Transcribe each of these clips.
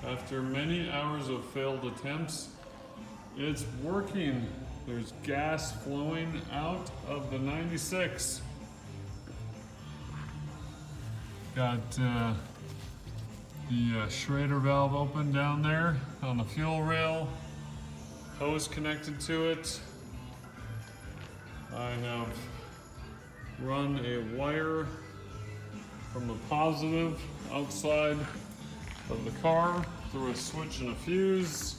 After many hours of failed attempts, it's working. There's gas flowing out of the 96. Got the Schrader valve open down there on the fuel rail. Hose connected to it. I have run a wire from the positive outside of the car through a switch and a fuse.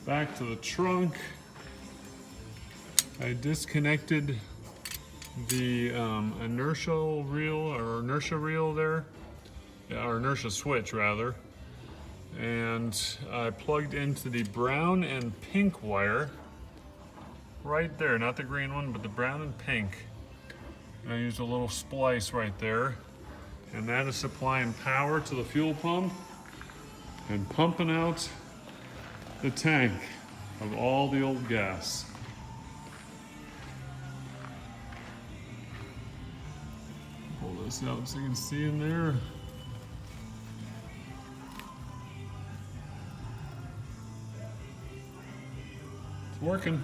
Back to the trunk. I disconnected the inertia reel there, or inertia switch rather, and I plugged into the brown and pink wire right there, not the green one, but the brown and pink. And I used a little splice right there, and that is supplying power to the fuel pump and pumping out the tank of all the old gas. Pull this out so you can see in there. It's working.